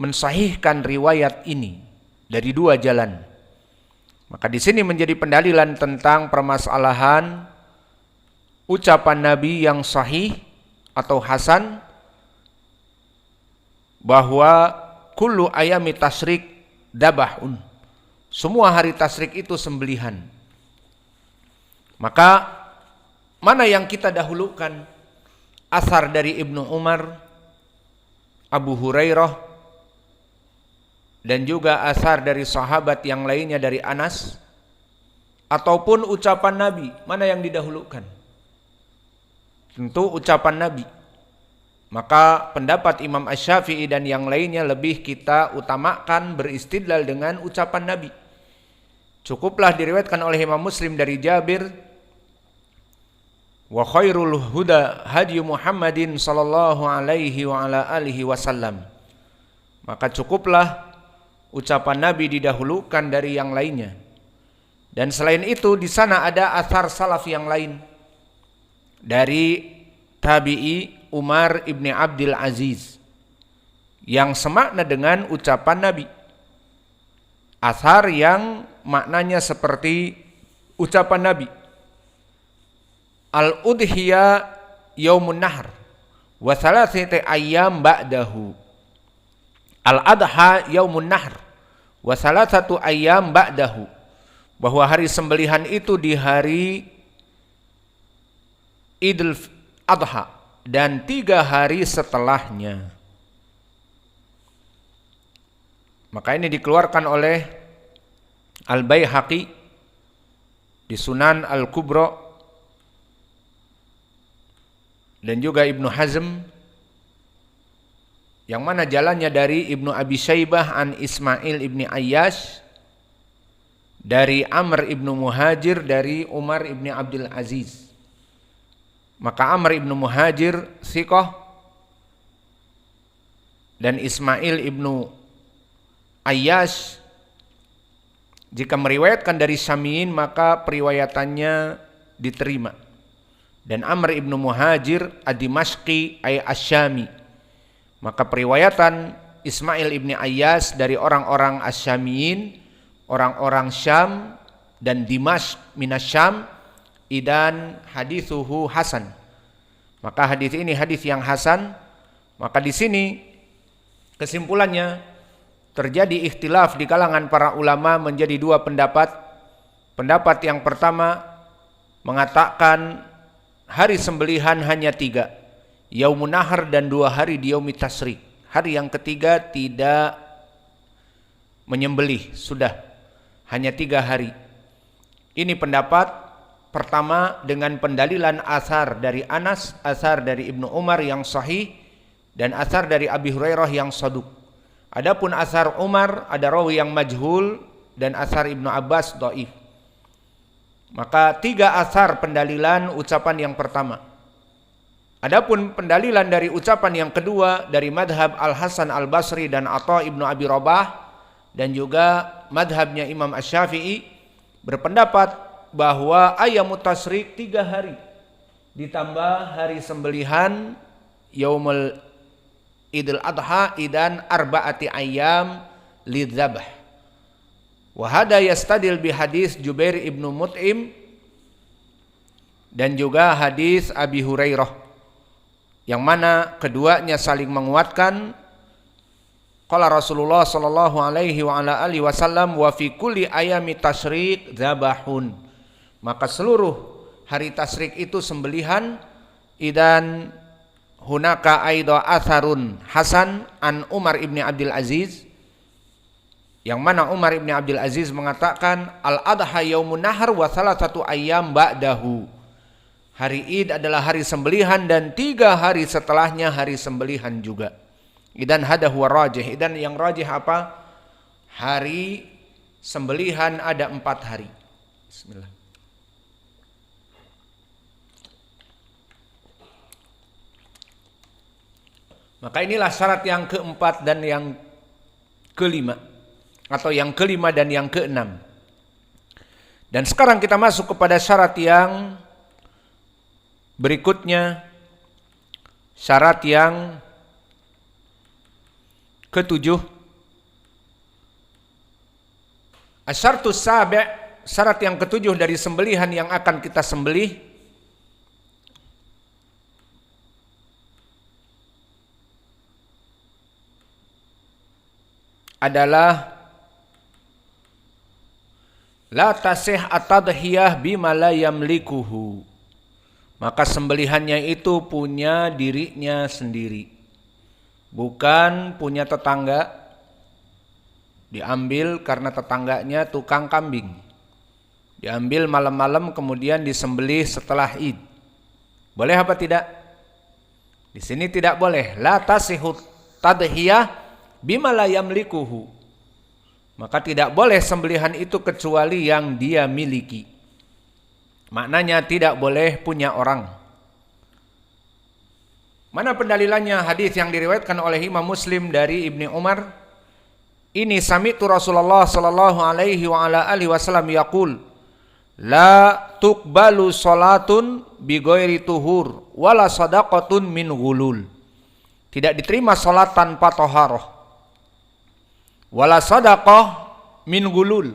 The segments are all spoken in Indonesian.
mensahihkan riwayat ini dari dua jalan. Maka di sini menjadi pendalilan tentang permasalahan ucapan Nabi yang sahih atau hasan, bahwa kullu ayami tasyrik dabahun, semua hari tasyrik itu sembelihan. Maka mana yang kita dahulukan? Athar dari Ibnu Umar, Abu Hurairah, dan juga athar dari sahabat yang lainnya dari Anas, ataupun ucapan Nabi, mana yang didahulukan? Tentu ucapan Nabi. Maka pendapat Imam Asy-Syafi'i dan yang lainnya lebih kita utamakan beristidlal dengan ucapan Nabi. Cukuplah diriwayatkan oleh Imam Muslim dari Jabir, wa khairul huda hadyu Muhammadin sallallahu alaihi wa ala alihi wasallam. Maka cukuplah ucapan Nabi didahulukan dari yang lainnya. Dan selain itu di sana ada athar salaf yang lain dari tabi'i Umar ibni Abdul Aziz yang semakna dengan ucapan Nabi. Athar yang maknanya seperti ucapan Nabi. Al-udhiya yaumun nahr wa thalathati ayyam ba'dahu. Al-adha yaumun nahr wa thalathatu ayyam ba'dahu. Bahwa hari sembelihan itu di hari Idul Adha dan 3 hari setelahnya. Maka ini dikeluarkan oleh Al-Baihaqi di Sunan Al-Kubra dan juga Ibnu Hazm, yang mana jalannya dari Ibnu Abi Syaibah an Ismail ibni Ayyash, dari Amr ibnu Muhajir, dari Umar ibni Abdul Aziz. Maka Amr ibnu Muhajir thiqah dan Ismail ibnu Ayyash jika meriwayatkan dari Syamiyin maka periwayatannya diterima. Dan Amr ibnu Muhajir ad-Dimashqi ay asy-Syami, maka periwayatan Ismail ibni Ayyash dari orang-orang Asy-Syamiyin, orang-orang Syam dan Dimashq minasyam, idan hadithuhu hasan. Maka hadis ini hadis yang hasan. Maka di sini kesimpulannya terjadi ikhtilaf di kalangan para ulama menjadi 2 pendapat. Pendapat yang pertama mengatakan hari sembelihan hanya 3, yaumun nahr dan 2 hari di yaumit tasyrik. Hari yang ketiga tidak menyembelih, sudah hanya 3 hari. Ini pendapat pertama dengan pendalilan athar dari Anas, athar dari Ibnu Umar yang sahih, dan athar dari Abi Hurairah yang shaduk. Adapun athar Umar ada rawi yang majhul dan athar Ibnu Abbas dhaif. Maka 3 athar pendalilan ucapan yang pertama. Adapun pendalilan dari ucapan yang kedua dari madhab Al-Hasan Al-Basri dan Atha ibnu Abi Rabah dan juga madhabnya Imam Asy-Syafi'i berpendapat bahwa ayyamut tasyrik 3 hari ditambah hari sembelihan yaumul Idul Adha idan arba'ati ayyam lidzabh. Wa hada yastadil bi hadis Jubair ibnu Mut'im dan juga hadis Abi Hurairah, yang mana keduanya saling menguatkan. Qala Rasulullah sallallahu alaihi wa ala alihi wasallam wa fi kulli ayami tasyrik dzabahun. Maka seluruh hari tasyrik itu sembelihan. Idan hunaka aidha atharun hasan an Umar ibni Abdul Aziz, yang mana Umar ibni Abdul Aziz mengatakan al-adha yaumun nahr wa thalathatu ayyam ba'dahu. Hari Id adalah hari sembelihan dan 3 hari setelahnya hari sembelihan juga. Idan hada huwa rajih. Idan yang rajih apa? Hari sembelihan ada 4 hari. Bismillah. Maka inilah syarat yang keempat dan yang kelima, atau yang kelima dan yang keenam. Dan sekarang kita masuk kepada syarat yang berikutnya, syarat yang ketujuh, Asyartus sabi', syarat yang ketujuh dari sembelihan yang akan kita sembelih adalah la tasih at-tadhiyah bima la yamlikuhu. Maka sembelihannya itu punya dirinya sendiri, bukan punya tetangga. Diambil karena tetangganya tukang kambing, diambil malam-malam kemudian disembelih setelah Id. Boleh apa tidak? Di sini tidak boleh. La tasihut tadhiyah bima la yamlikuhu. Maka tidak boleh sembelihan itu kecuali yang dia miliki. Maknanya tidak boleh punya orang. Mana pendalilannya? Hadis yang diriwayatkan oleh Imam Muslim dari Ibnu Umar. Ini sami'tu Rasulullah sallallahu alaihi wa ala alihi wasallam yaqul la tuqbalu salatun bi ghairi tuhur wala sadaqatun min ghulul. Tidak diterima salat tanpa taharah, wala sadaqah min ghulul,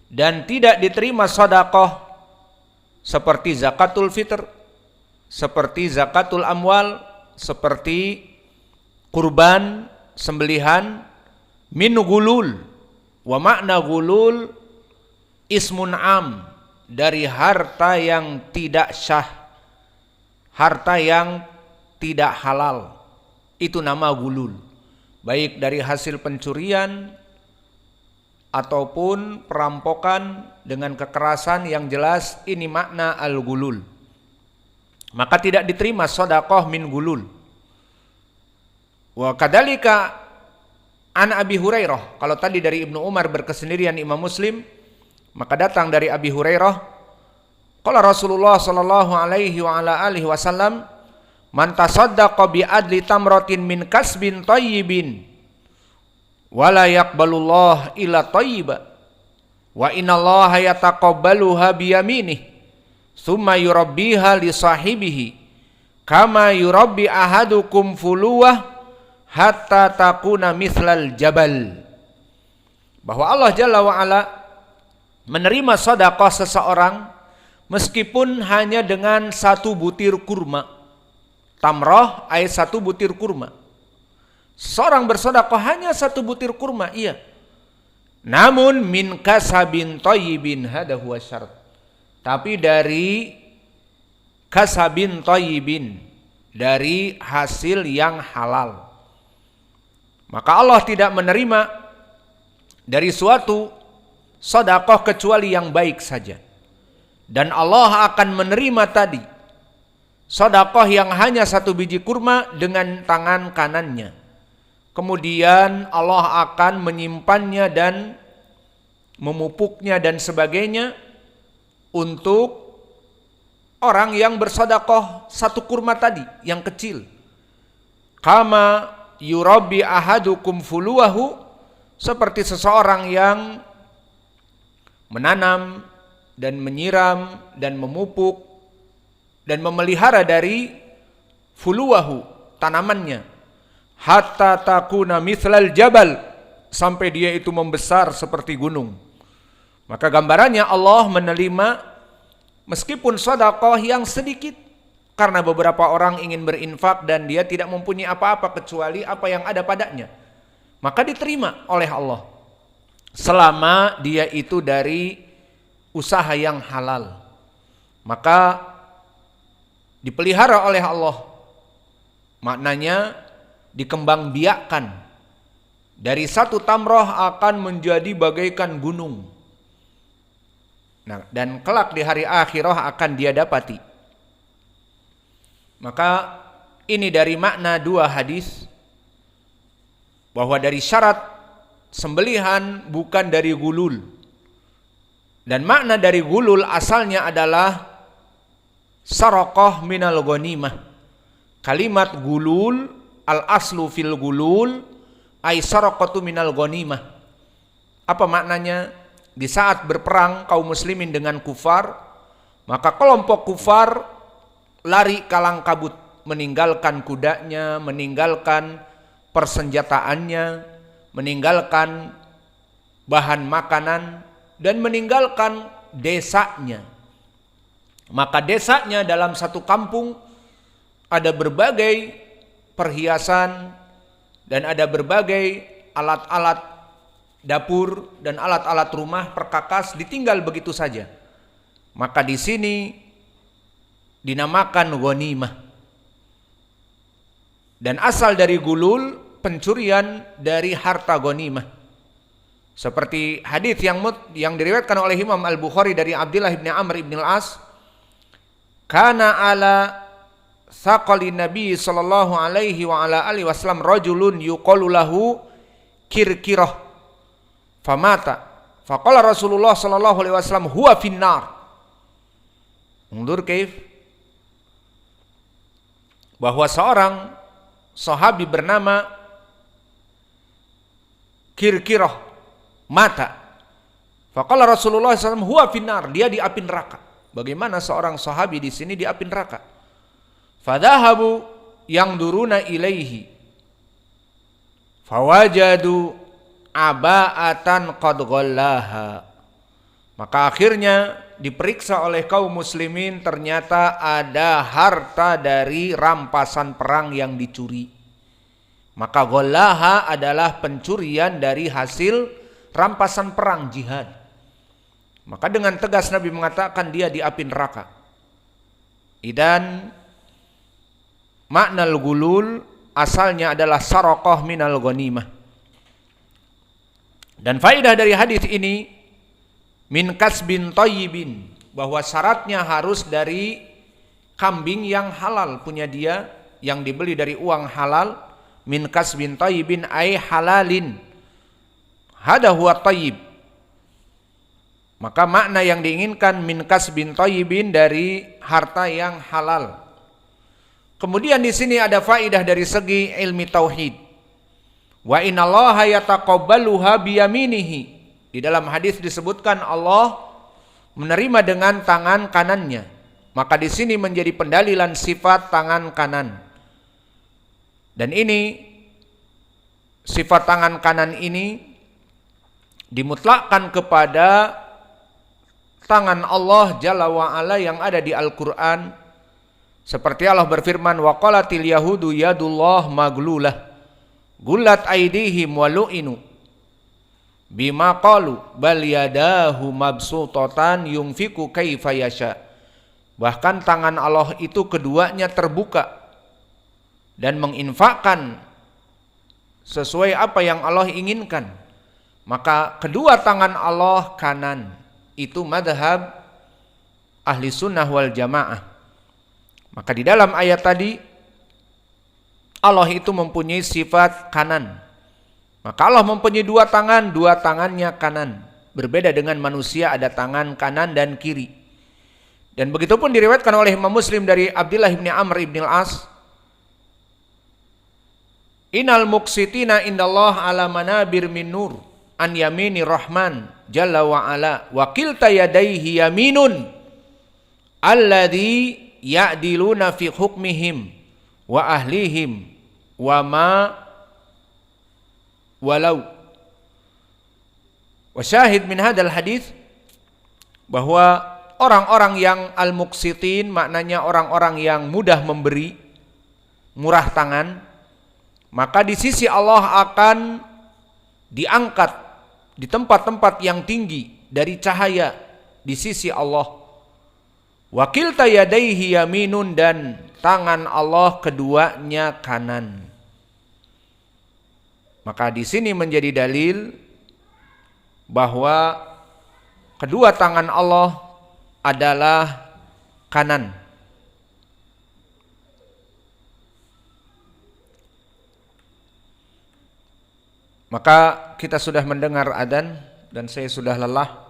dan tidak diterima sedekah seperti zakatul fitr, seperti zakatul amwal, seperti kurban, sembelihan min ghulul. Wa makna ghulul ismun am, dari harta yang tidak syah, harta yang tidak halal, itu nama ghulul, baik dari hasil pencurian ataupun perampokan dengan kekerasan. Yang jelas ini makna al-ghulul. Maka tidak diterima sedekah min ghulul. Wa kadzalika an Abi Hurairah. Kalau tadi dari Ibnu Umar berkesendirian Imam Muslim, maka datang dari Abi Hurairah, qala Rasulullah sallallahu alaihi wa ala alihi wasallam, man tasaddaqa bi adli tamratin min kasbin thayyibin wala yaqbalullah illa thayyiba wa innallaha yataqabbaluha bi yaminih tsumma yurabbiha li sahibihi kama yurabbi ahadukum fuluwah hatta takuna mithlal jabal. Bahwa Allah Jalla wa Ala menerima sedekah seseorang meskipun hanya dengan satu butir kurma. Tamrah ay satu butir kurma. Seorang bersedekah hanya satu butir kurma, iya. Namun min kasabin thayyibin, hada huwa syarat. Tapi dari kasabin thayyibin, dari hasil yang halal. Maka Allah tidak menerima dari suatu sedekah kecuali yang baik saja. Dan Allah akan menerima tadi sedekah yang hanya satu biji kurma dengan tangan kanannya. Kemudian Allah akan menyimpannya dan memupuknya dan sebagainya untuk orang yang bersedekah satu kurma tadi yang kecil. Kama yurabbi ahadukum fuluwahu, seperti seseorang yang menanam dan menyiram dan memupuk dan memelihara dari fuluwahu, tanamannya, hatta takuna mithlal jabal, sampai dia itu membesar seperti gunung. Maka gambarannya Allah menerima meskipun sedekah yang sedikit, karena beberapa orang ingin berinfak dan dia tidak mempunyai apa-apa kecuali apa yang ada padanya, maka diterima oleh Allah selama dia itu dari usaha yang halal, maka dipelihara oleh Allah. Maknanya dikembangbiakkan, dari satu tamroh akan menjadi bagaikan gunung. Nah, dan kelak di hari akhirah akan dia dapati. Maka ini dari makna dua hadis, bahwa dari syarat sembelihan bukan dari gulul. Dan makna dari gulul asalnya adalah saraqah minal ghanimah. Kalimat gulul, al aslu fil gulul ay saraqatu minal ghanimah. Apa maknanya? Di saat berperang kaum muslimin dengan kufar, maka kelompok kufar lari kalang kabut, meninggalkan kudanya, meninggalkan persenjataannya, meninggalkan bahan makanan, dan meninggalkan desanya. Maka desanya dalam satu kampung ada berbagai perhiasan dan ada berbagai alat-alat dapur dan alat-alat rumah perkakas ditinggal begitu saja. Maka di sini dinamakan ghanimah. Dan asal dari gulul, pencurian dari harta ghanimah. Seperti hadis yang diriwayatkan oleh Imam Al-Bukhari dari Abdullah bin Amr bin Al-As, kana ala saqali Nabi sallallahu alaihi wa ala alihi wasallam rajulun yuqalu lahu kirkirah famata faqala Rasulullah sallallahu alaihi wasallam huwa finnar. Mundur kaif, bahwa seorang sahabi bernama Kirkirah mata. Faqala Rasulullah SAW huwa finnar, dia di api neraka. Bagaimana seorang sahabi di sini di api neraka? Fadhahabu yang duruna ilaihi fawajadu aba'atan qad ghallaha. Maka akhirnya diperiksa oleh kaum muslimin, ternyata ada harta dari rampasan perang yang dicuri. Maka ghallaha adalah pencurian dari hasil rampasan perang jihad. Maka dengan tegas Nabi mengatakan dia di api neraka. Idan maknal gulul asalnya adalah saraqah minal ghanimah. Dan faedah dari hadis ini min kasbin thayyibin, bahwa syaratnya harus dari kambing yang halal punya dia, yang dibeli dari uang halal. Min kasbin thayyibin ay halalin, hada huwa thayyib. Maka makna yang diinginkan min kasbin thayyibin, dari harta yang halal. Kemudian di sini ada faedah dari segi ilmi tauhid. Wa innallaha yataqabbaluha biyaminihi. Di dalam hadis disebutkan Allah menerima dengan tangan kanannya. Maka di sini menjadi pendalilan sifat tangan kanan. Dan ini sifat tangan kanan ini dimutlakkan kepada tangan Allah Jalla wa Ala yang ada di Al-Qur'an. Seperti Allah berfirman, wa qalatil yahudu yadullah maglulah gullat aydihim wa lu'inu bima qalu bal yadahu mabsutatan yunfiku kaifa yasha. Bahkan tangan Allah itu keduanya terbuka dan menginfakkan sesuai apa yang Allah inginkan. Maka kedua tangan Allah kanan. Itu madhab ahli sunnah wal jamaah. Maka di dalam ayat tadi Allah itu mempunyai sifat kanan. Maka Allah mempunyai dua tangan, dua tangannya kanan. Berbeda dengan manusia, ada tangan kanan dan kiri. Dan begitu pun diriwayatkan oleh Imam Muslim dari Abdullah bin Amr bin Al-As, innal muqsitina indallah ala manabir min nur an yamini rahman jalla wa ala wa kilta yadayhi yaminun alladhi ya'diluna fi hukmihim wa ahlihim wa ma walau. Wa syahid min hadal hadis, bahwa orang-orang yang al-muqsitin maknanya orang-orang yang mudah memberi, murah tangan, maka di sisi Allah akan diangkat di tempat-tempat yang tinggi dari cahaya di sisi Allah. Wa kilta yadayhi yaminun, dan tangan Allah keduanya kanan. Maka di sini menjadi dalil bahwa kedua tangan Allah adalah kanan. Maka kita sudah mendengar adzan dan saya sudah lelah.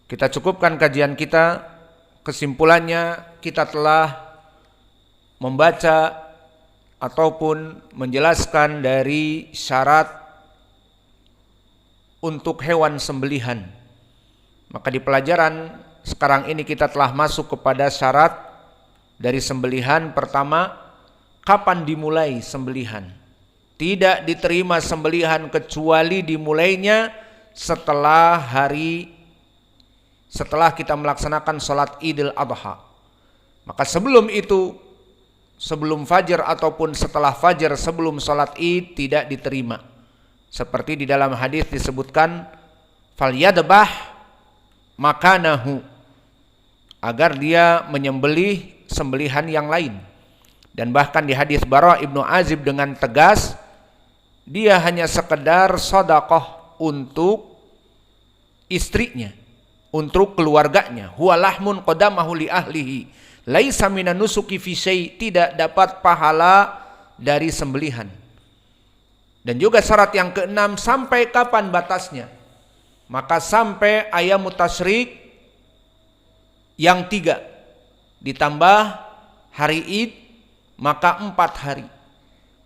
Kita cukupkan kajian kita. Kesimpulannya, kita telah membaca ataupun menjelaskan dari syarat untuk hewan sembelihan. Maka di pelajaran sekarang ini kita telah masuk kepada syarat dari sembelihan. Pertama, kapan dimulai sembelihan? Tidak diterima sembelihan kecuali dimulainya setelah kita melaksanakan sholat Idul Adha. Maka sebelum itu, sebelum fajar ataupun setelah fajar sebelum sholat Id tidak diterima. Seperti di dalam hadis disebutkan, falyadbah makanahu, agar dia menyembelih sembelihan yang lain. Dan bahkan di hadis Bara ibnu Azib dengan tegas, dia hanya sekedar sedekah untuk istrinya, untuk keluarganya. Huwa lahmun qadamahu li ahlihi, laisa minan nusuki fi syai', tidak dapat pahala dari sembelihan. Dan juga syarat yang keenam, sampai kapan batasnya? Maka sampai ayamut tasyrik yang 3 ditambah hari Id, maka 4 hari.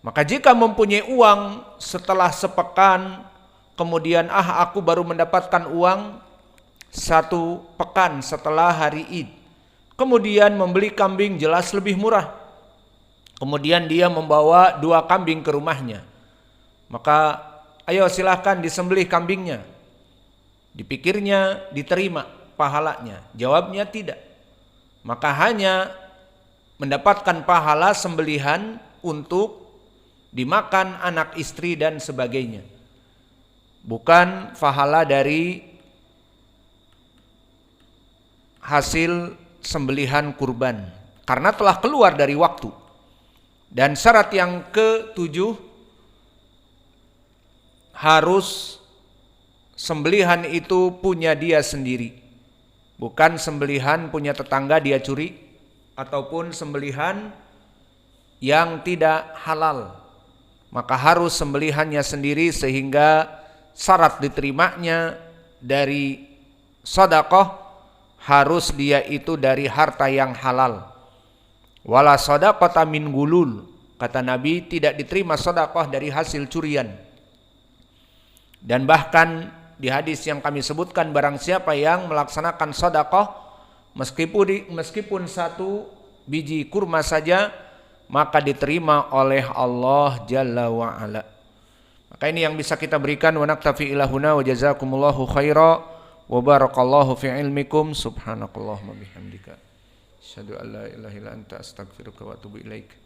Maka jika mempunyai uang setelah sepekan, kemudian aku baru mendapatkan uang 1 pekan setelah hari Id, kemudian membeli kambing jelas lebih murah, kemudian dia membawa 2 kambing ke rumahnya, maka ayo silahkan disembelih kambingnya. Dipikirnya diterima pahalanya, jawabnya tidak. Maka hanya mendapatkan pahala sembelihan untuk dimakan anak istri dan sebagainya, bukan pahala dari hasil sembelihan kurban, karena telah keluar dari waktu. Dan syarat yang ke-7, harus sembelihan itu punya dia sendiri, bukan sembelihan punya tetangga dia curi, ataupun sembelihan yang tidak halal. Maka harus sembelihannya sendiri, sehingga syarat diterimanya dari sedekah harus dia itu dari harta yang halal. Wala shadaqata min gulul, kata Nabi, tidak diterima sedekah dari hasil curian. Dan bahkan di hadis yang kami sebutkan, barang siapa yang melaksanakan sedekah meskipun 1 biji kurma saja, maka diterima oleh Allah Jalla wa Ala. Maka ini yang bisa kita berikan. Wa naktafi ilahuna wa jazakumullahu khaira wa barakallahu fi ilmikum. Subhanakallahumma bihamdika asyhadu an la ilaha illa anta astaghfiruka wa atubu ilaik.